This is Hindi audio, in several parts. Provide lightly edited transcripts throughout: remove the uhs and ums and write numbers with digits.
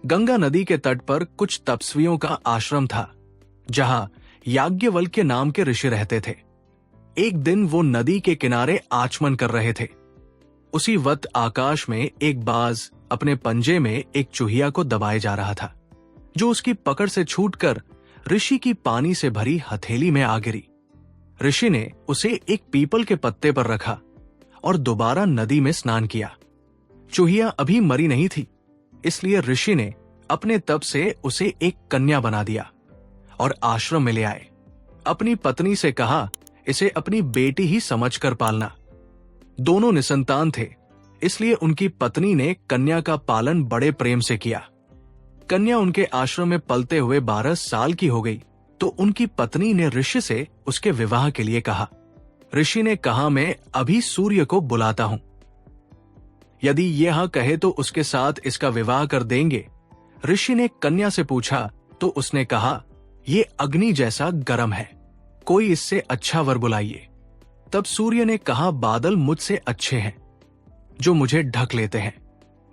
गंगा नदी के तट पर कुछ तपस्वियों का आश्रम था, जहां याज्ञवल्क्य नाम के ऋषि रहते थे। एक दिन वो नदी के किनारे आचमन कर रहे थे। उसी वक्त आकाश में एक बाज अपने पंजे में एक चूहिया को दबाए जा रहा था, जो उसकी पकड़ से छूटकर ऋषि की पानी से भरी हथेली में आ गिरी। ऋषि ने उसे एक पीपल के पत्ते पर रखा और दोबारा नदी में स्नान किया। चूहिया अभी मरी नहीं थी, इसलिए ऋषि ने अपने तप से उसे एक कन्या बना दिया और आश्रम में ले आए। अपनी पत्नी से कहा, इसे अपनी बेटी ही समझकर पालना। दोनों निसंतान थे, इसलिए उनकी पत्नी ने कन्या का पालन बड़े प्रेम से किया। कन्या उनके आश्रम में पलते हुए 12 साल की हो गई तो उनकी पत्नी ने ऋषि से उसके विवाह के लिए कहा। ऋषि ने कहा, मैं अभी सूर्य को बुलाता हूं। यदि यह हाँ कहे तो उसके साथ इसका विवाह कर देंगे। ऋषि ने कन्या से पूछा तो उसने कहा, ये अग्नि जैसा गर्म है, कोई इससे अच्छा वर बुलाइए। तब सूर्य ने कहा, बादल मुझसे अच्छे हैं, जो मुझे ढक लेते हैं।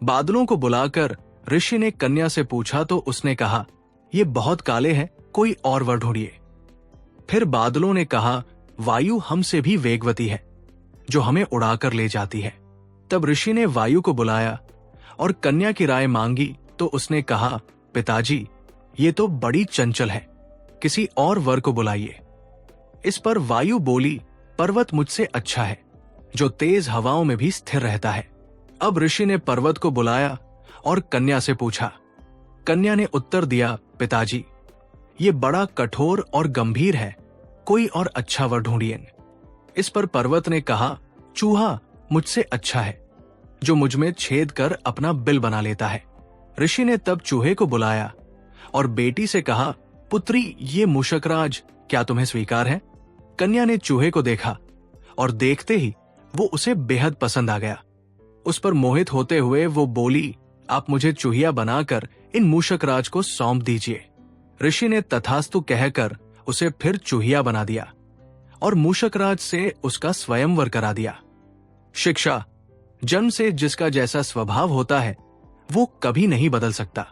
बादलों को बुलाकर ऋषि ने कन्या से पूछा तो उसने कहा, ये बहुत काले हैं, कोई और वर ढूंढिए। फिर बादलों ने कहा, वायु हमसे भी वेगवती है, जो हमें उड़ाकर ले जाती है। तब ऋषि ने वायु को बुलाया और कन्या की राय मांगी तो उसने कहा, पिताजी, ये तो बड़ी चंचल है, किसी और वर को बुलाइए। इस पर वायु बोली, पर्वत मुझसे अच्छा है, जो तेज हवाओं में भी स्थिर रहता है। अब ऋषि ने पर्वत को बुलाया और कन्या से पूछा। कन्या ने उत्तर दिया, पिताजी, ये बड़ा कठोर और गंभीर है, कोई और अच्छा वर ढूंढिए। इस पर पर्वत ने कहा, चूहा मुझसे अच्छा है, जो मुझ में छेद कर अपना बिल बना लेता है। ऋषि ने तब चूहे को बुलाया और बेटी से कहा, पुत्री, ये मूषकराज क्या तुम्हें स्वीकार है? कन्या ने चूहे को देखा और देखते ही वो उसे बेहद पसंद आ गया। उस पर मोहित होते हुए वो बोली, आप मुझे चूहिया बनाकर इन मूषकराज को सौंप दीजिए। ऋषि ने तथास्तु कहकर उसे फिर चूहिया बना दिया और मूषकराज से उसका स्वयंवर करा दिया। शिक्षा, जन्म से जिसका जैसा स्वभाव होता है वो कभी नहीं बदल सकता।